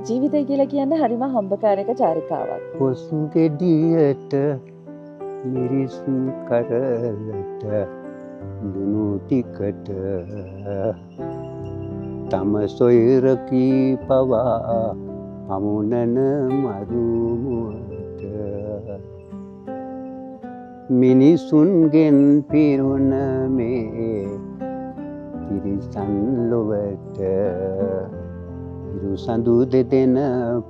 ජීවිතය කියලා කියන්නේ හරිම හම්බකාරක චාරිකාවක්. කොසු ගෙඩියට මිරිස් කරලට දුනු ටිකට තම සොයරකී පවා පමුණන මරුමුවට මිනිසුන්ගෙන් පිරුණ මේ තිරිසන් ලොවට ඉරු සඳු දෙදෙන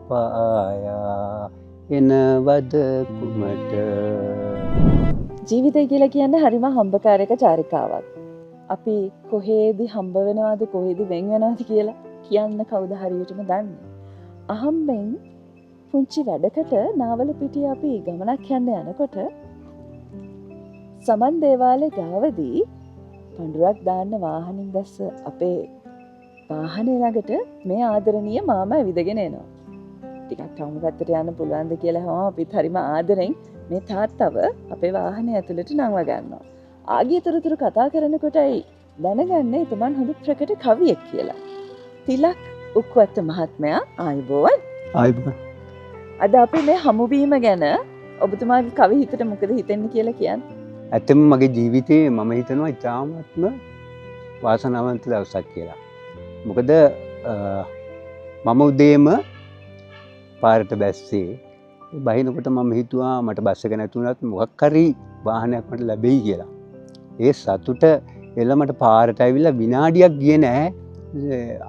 පායා එනවද කුමට. ජීවිතය කියලා කියන්නේ හරිම හම්බකාරක චාරිකාවක්. අපි කොහේද හම්බ වෙනවද කොහේද වෙන් වෙනවද කියලා කියන්න කවුද හරියටම දන්නේ. අහම්බෙන් පුංචි වැඩකට නාවල පිටියේ අපි ගමනක් යන්න යනකොට සමන් දේවාලේ ගාවදී පඳුරක් දාන්න වාහනින් දැස්ස අපේ වාහනේ ළඟට මේ ආදරණීය මාමා ඇවිදගෙන එනවා. ටිකක් ටවුන් පැත්තට යන්න පුළුවන්ද කියලා අපිත් හරිම ආදරෙන් මේ තාත්තව අපේ වාහනේ ඇතුළට නංව ගන්නවා. ආගිය තොරතුරු කතා කරනකොටයි දැනගන්නේ එතුමන් හොඳ ප්‍රකට කවියෙක් කියලා. තිලක් උක්වත්ත මහත්මයා ආයුබෝවන්. ආයුබෝවන්. අද අපි මේ හමුවීම ගැන ඔබතුමාගේ කවි හිතට මොකද හිතෙන්නේ කියලා කියන්නේ? ඇත්තම මගේ ජීවිතේ මම හිතනවා ඉතාමත්ම වාසනාවන්ත දවසක් කියලා. මොකද මම උදේම පාරට බැස්සේ බහිනකොට මම හිතුවා මට බස් එක නැතුණත් මොකක් හරි වාහනයක් මට ලැබෙයි කියලා. ඒ සතුට එළමට පාරට ඇවිල්ලා විනාඩියක් ගියේ නැහැ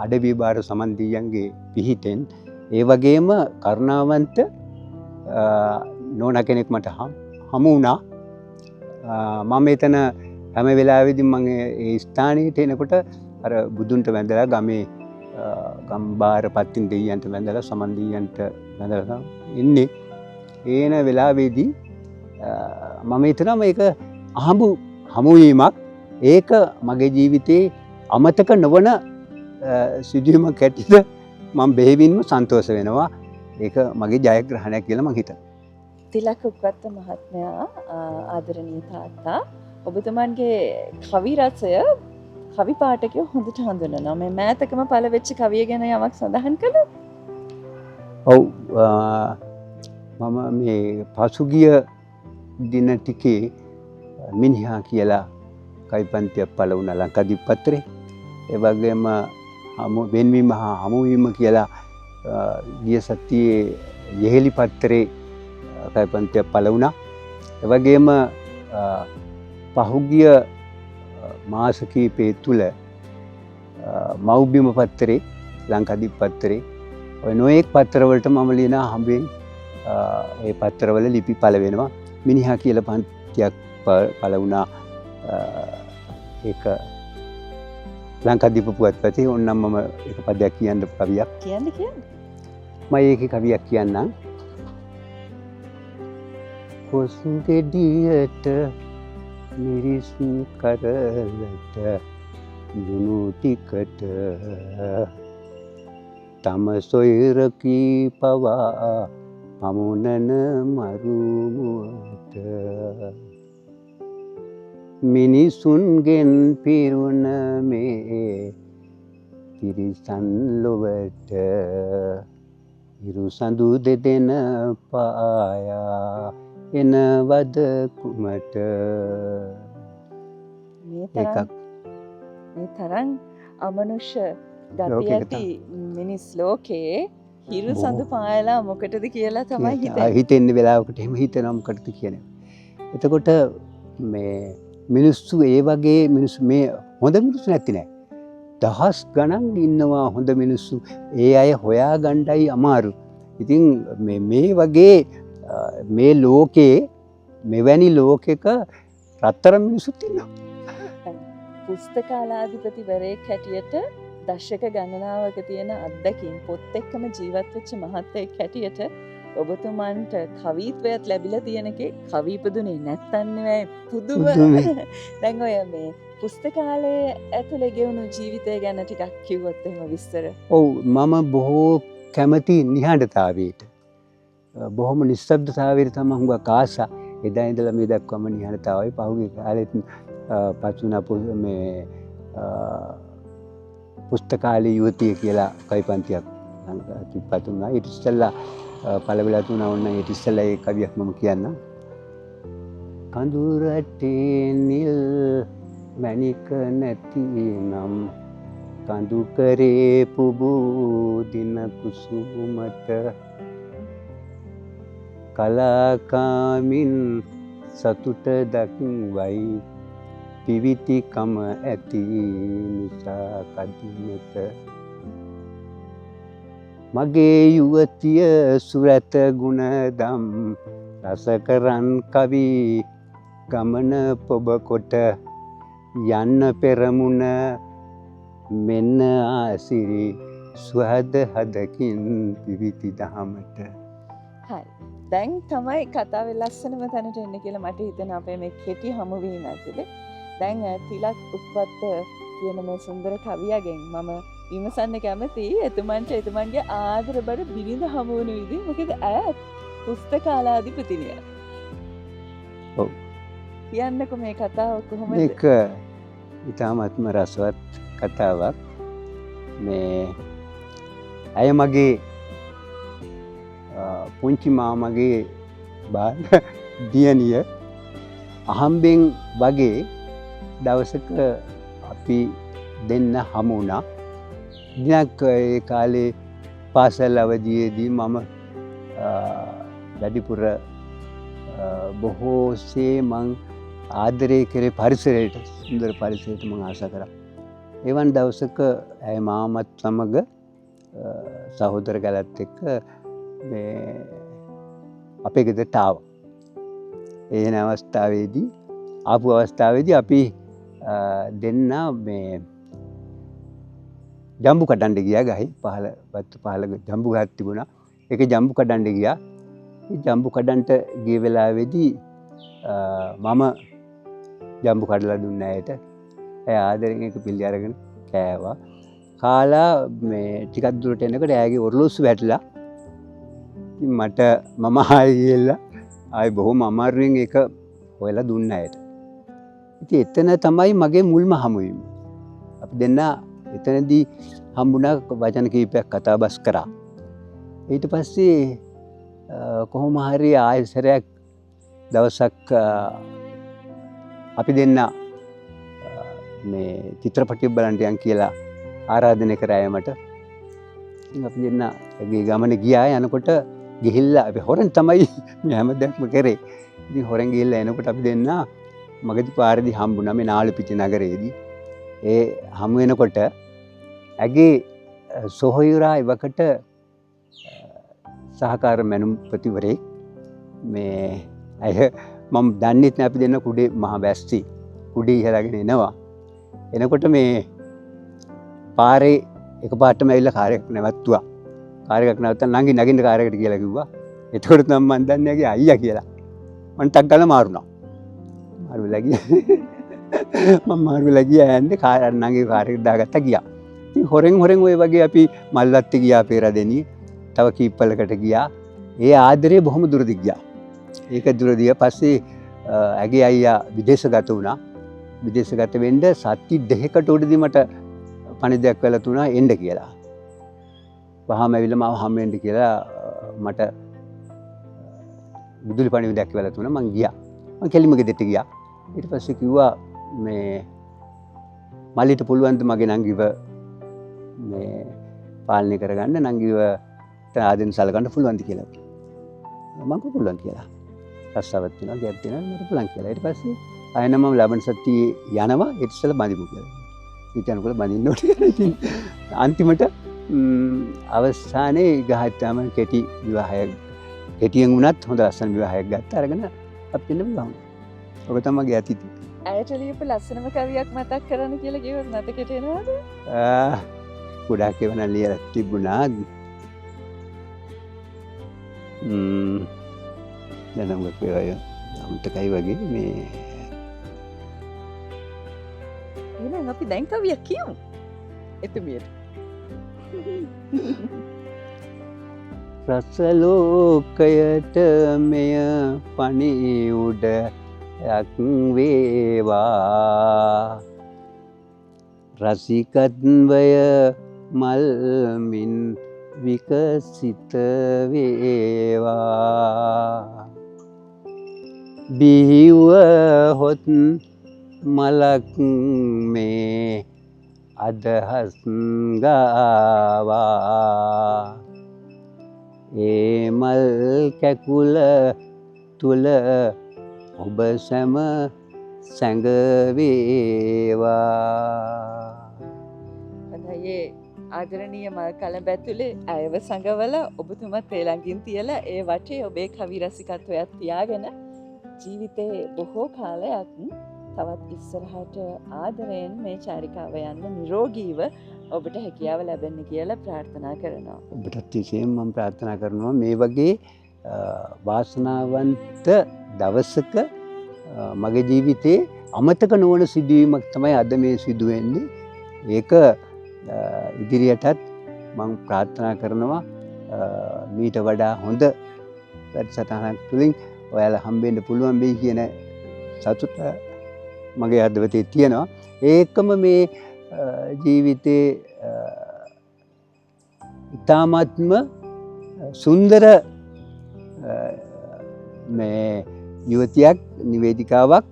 අඩවි බාර සමන් දීයන්ගේ පිහිටෙන්. ඒ වගේම කරුණාවන්ත නෝනා කෙනෙක් මට හමු වුණා. මම එතන හැම වෙලාවෙදිම මම ඒ ස්ථානෙට එනකොට අර බුදුන්ට වැඳලා ගමේ ගම්බාර පත්තින් දෙයියන්ට වැඳලා සමන් දෙයියන්ට වැඳලා ඉන්නේ. ඒන වෙලාවේදී මම හිතනවා මේක හමුවීමක්. ඒක මගේ ජීවිතේ අමතක නොවන සිදුවීමක් හැටියට මම බෙහෙවින්ම සන්තෝෂ වෙනවා. ඒක මගේ ජයග්‍රහණයක් කියලා මම හිතනවා. තිලක් උක්වත්ත මහත්මයා ආදරණීය තාත්තා ඔබතුමන්ගේ කවි රසය කවි පාඨකයෝ හොඳට හඳුනනවා. මේ මෑතකම පළ වෙච්ච කවිය ගැන යමක් සඳහන් කළොත්? ඔව් මම මේ පසුගිය දින ටිකේ මිනිහා කියලා කවි පන්තියක් පළ වුණා ලංකාදීප පත්‍රේ. ඒ වගේම වෙන්වීම හා හමුවීම කියලා ගිය සතියේ යෙහෙලි පත්‍රේ කවි පන්තියක් පළ වුණා. ඒ වගේම පහුගිය මාස කිහිපය තුළ මව්බිම පත්‍රේ ලංකාදීප පත්‍රේ ඔය නොයෙක් පත්‍රවලට මම ලියන හම්බෙන් ඒ පත්‍රවල ලිපි පළ වෙනවා. මිනිහා කියලා පන්තියක් පළ වුණා. ඒක ලංකාදීප පුවත්පතේ ඕනනම් මම එක පදයක් කියන්න කවියක් කියන්න. මම ඒකේ කවියක් කියන්නම්. කොසු ගෙඩියට මිරිස් කරලට දුනු ටිකට තම සොයරකී පවා පමුණන මරුමුවට මිනිසුන්ගෙන් පිරුණ මේ තිරිසන් ලොවට ඉරු සඳු දෙදෙන පායා එනවද කුමට. මේ තරම් අමනුෂ්‍ය ගති ඇති මිනිස් ලෝකයේ හිරු සඳු පායලා මොකටද කියලා තමයි හිතන්නේ. හිතෙන්නේ වෙලාවකට එහෙම හිතනවා මොකටද කියන්නේ. එතකොට මේ මිනිස්සු ඒ වගේ මිනිස්සු මේ හොඳ මිනිස්සු නැති නෑ. දහස් ගණන් ඉන්නවා හොඳ මිනිස්සු. ඒ අය හොයා ගන්නයි අමාරු. ඉතින් මේ වගේ මේ ලෝකේ මෙවැනි ලෝකෙක රත්තරන් මිනිස්සුත් ඉන්නවා. පුස්තකාලාධිපතිවරයෙක් හැටියට දශක ගණනාවක තියෙන අත්දැකීම් පොත් එක්කම ජීවත් වෙච්ච මහත්තයෙක් හැටියට ඔබතුමන්ට කවිත්වයක් ලැබිලා තියෙනකේ කවි ඉපදුනේ නැත්තන් නෙවෙයි පුදුම. දැන් ඔය මේ පුස්තකාලයේ ඇතුලේ ගෙවුණු ජීවිතය ගැන ටිකක් කිව්වොත් එහෙම විස්තර. ඔව් මම බොහෝ කැමති නිහඬතාවයට. බොහොම නිශ්ශබ්දතාවයට තමයි හුඟක් ආසා. එදා ඉඳලා මේ දක්වාම නිහඬතාවයි. පහුගිය කාලෙත් පසුනා මේ පුස්තකාලේ යුවතිය කියලා කවි පන්තියක් තිප්පතුනා. ඊට ඉස්සෙල්ලා පළවෙලා තුනා ඔන්න ඊට ඉස්සෙල්ලා ඒ කවියක් මම කියන්නම්. කඳුරටේ නිල් මැණික නැති නම් කඳු කරේ පුබූ දින කුසුමට කලාකාමින් සතුට දක්වයි පිවිතිකම ඇති නිසා කදිනට මගේ යුවතිය සුරත ගුණදම් රසකරන් කවි ගමන පොබ කොට යන්න පෙරමුණ මෙන්න ආසිරි සුහද හදකින් පිවිති දහමට. හරි. දැන් තමයි කතාවේ ලස්සනම තැනට එන්න කියලා මට හිතෙන අපේ මේ කෙටි හමුවීම ඇතුලේ. දැන් තිලක් උප්පත්ත කියන මේ සුන්දර කවියගෙන් මම විමසන්න කැමතියි එතුමන්ට එතුමන්ගේ ආදර බඩ බිරිඳ හමු වුණු විදිහ. මොකද ඇය පුස්තකාලාධිපතිනිය. ඔව්. කියන්නකෝ මේ කතාව කොහොමද? මේක ඉතාමත්ම රසවත් කතාවක්. මේ ඇය මගේ පුංචි මාමගේ බාල දියණිය අහම්බෙන් වගේ දවසක අපි දෙන්න හමු වුණා. දිනක් ඒ කාලේ පාසල් අවදියේදී මම වැඩිපුර බොහෝසේ මං ආදරය කරේ පරිසරයට, සුන්දර පරිසරයට මං ආසා කරා. එවන් දවසක ඇය මාමත් සමග සහෝදර ගැලත් එක්ක මේ අපේ ගෙදරට ආවා. ඒ ආපු අවස්ථාවේදී අපි දෙන්න මේ ජම්බු කඩන්න ගියා. ගහේ පහල ජම්බු ගහක් තිබුණා. ඒක ජම්බු කඩන්න ගියා. ඒ ජම්බු කඩන්ට ගිය වෙලාවේදී මම ජම්බු කඩලා දුන්න ඇයට ඇය ආදරෙන් ඒක පිළි අරගෙන කෑවා. කාලා මේ ටිකක් දුරට එනකොට ඇයගේ ඔරලෝසු වැටිලා. ඉතින් මට මම ආයෙ ගිහලා ආයෙ බොහොම අමාරුවෙන් ඒක හොයලා දුන්න ඇයට. ඉතින් එතන තමයි මගේ මුල්ම හමුවීම. අපි දෙන්න එතනදී හම්බුණා, වචන කීපයක් කතා බස් කරා. ඊට පස්සේ කොහොම හරි ආයෙසරයක් දවසක් අපි දෙන්න මේ චිත්‍රපටියක් බලන්න යන් කියලා ආරාධනය කරා මට. ඉතින් අපි දෙන්න ගේ ගමන ගියා. යනකොට ගිහිල්ලා අපි හොරෙන් තමයි මේ හැමදේම කරේ. ඉතින් හොරෙන් ගිහිල්ලා එනකොට අපි දෙන්න මගදී පාරේදී හම්බුණා මේ නාලුපිටි නගරයේදී. ඒ හමු වෙනකොට ඇගේ සොහොයුරා එවකට සහකාර මැනුම්පතිවරයෙක්. මේ අය මම දන්නෙත් නෑ. අපි දෙන්න කුඩේ මහ බැස්සි කුඩේ ඉහළගෙන එනවා. එනකොට මේ පාරේ එකපාරටම ඇවිල්ලා කාර් එකක් නැවතුවා. කාර් එකක් නැවතුවා නගින්න කාර් එකට කියලා කිව්වා. එතකොට තමයි මම දන්නේ ඇගේ අයියා කියලා. මම ටක් ගාලා මාරුණා. මාරු වෙලා ගියා. මම මාරු වෙලා ගියා යන්නේ නංගි කාර් එකට දාගත්තා ගියා. ඉතින් හොරෙන් ඔය වගේ අපි මල්ලත්ති ගියා පෙරදෙනිය. තව කීප්පලකට ගියා. ඒ ආදරේ බොහොම දුරදි ගියා. ඒක දුරදිය පස්සේ ඇගේ අයියා විදේශගත වුණා. විදේශගත වෙන්න සති දෙකකට උඩදී මට පණිවිඩයක් වෙලා තුනා එන්න කියලා. වහාම ඇවිල්ලා මාව හම් වෙන්න කියලා මට විදුලි පණිවිඩයක් වෙලා තුනා. මං ගියා. මං කෙලිම ගෙදරට ගියා. ඊට පස්සේ කිව්වා මේ මල්ලිට පුළුවන් ද මගේ නංගිව මේ පාලනය කරගන්න, නංගිව ආදෙන් සලකන්න පුළුවන් ද කියලා. මම පුළුවන් කියලා. රස්සාවක් තියෙනවා, ගියක් තියෙනවා, මට පුළුවන් කියලා. ඊට පස්සේ ආයෙත් මම ලබන සතියේ යනවා. ඊට ඉස්සෙල්ලා බඳිමු කියලා. ඊට යනකොට බඳින්න ඕනේ. ඉතින් අන්තිමට අවසානයේ ගහත්තාම කෙටි විවාහයක්, කෙටියෙන් වුණත් හොඳ ලස්සන විවාහයක් ගත්ත අරගෙන අපි දෙන්න පුළුවන්. ඔබ තමයි මගේ අතීතය. ඇයට ලියපු ලස්සනම කවියක් මතක් කරන්න කියලා කිව්වොත් මතකෙට එනවද? ගොඩාක් ඒවා ලියලා තිබුණා. දැන් නම් ගොඩක් අමතකයි වගේ මේ. එහෙනම් අපි දැන් කවියක් කියමු. එතුමියට. රස ලෝකයට මෙය පණිවුඩයක් වේවා. රසිකත්වය මල්මින් විකසිත වේවා බිහිව හොත් මලක් මේ අදහස් ගාවා ඒ මල් කැකුල තුල ඔබ සැම සැඟවේවා හොඳයි ආදරණීය මල් කලඹ ඇතුලේ අයව සංගවල ඔබතුමත් ඒ ළඟින් තියලා ඒ වටේ ඔබේ කවි රසිකත්වයක් තියාගෙන ජීවිතේ බොහෝ කාලයක් තවත් ඉස්සරහට ආදරයෙන් මේ චාරිකාව යන්න නිරෝගීව ඔබට හැකියාව ලැබෙන්න කියලා ප්‍රාර්ථනා කරනවා. ඔබටත් විශේෂයෙන් මම ප්‍රාර්ථනා කරනවා මේ වගේ වාසනාවන්ත දවසක මගේ ජීවිතේ අමතක නොවන සිදුවීමක් තමයි අද මේ සිදුවෙන්නේ. ඒක ඉදිරියටත් මම ප්‍රාර්ථනා කරනවා මීට වඩා හොඳ වැඩසටහනක් තුළින් ඔයාලා හම්බෙන්න පුළුවන් වෙයි කියන සතුට මගේ හදවතේ තියෙනවා. ඒකම මේ ජීවිතේ ඉතාමත්ම සුන්දර මේ යුවතියක් නිවේදිකාවක්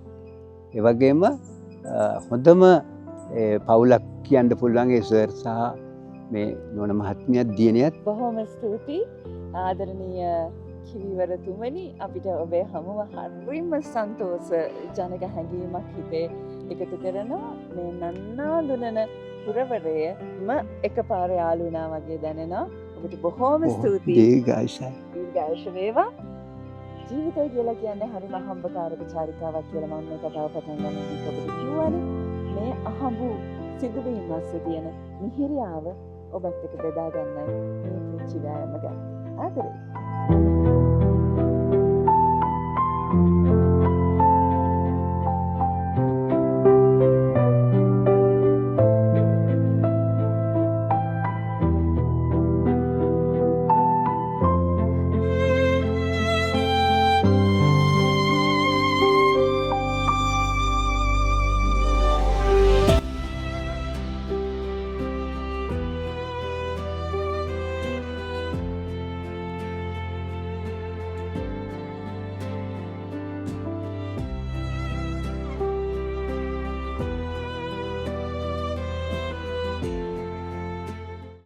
ඒ වගේම හොඳම පවුලක් කියන්න පුළුවන් ඒ සර් සහ මේ නෝන මහත්මියත් දියණියත් බොහොම ස්තුතියි ආදරණීය කිවිවරතුමනි අපිට ඔබේ හමුව හරිම සන්තෝෂ ජනක හැඟීමක් හිතේ එකතු කරනවා මේ නන්නාඳුනන පුරවරයම එකපාර යාළු වුණා වගේ දැනෙනවා ඔබට බොහොම ස්තුතියි දීර්ඝායුෂයි දීර්ඝායුෂ වේවා ජීවිතය කියලා කියන්නේ හරිම අහඹකාරක චාරිකාවක් කියලා මම මේ කතාව පටන් ගන්නදී ඔබට කිව්වනේ මේ අහඹු සිදුවීම් මාසේ තියෙන මිහිරියාව ඔබත් එක්ක බෙදා ගන්නයි මේ පුංචි වෑයම ගන්න. ආදරේ.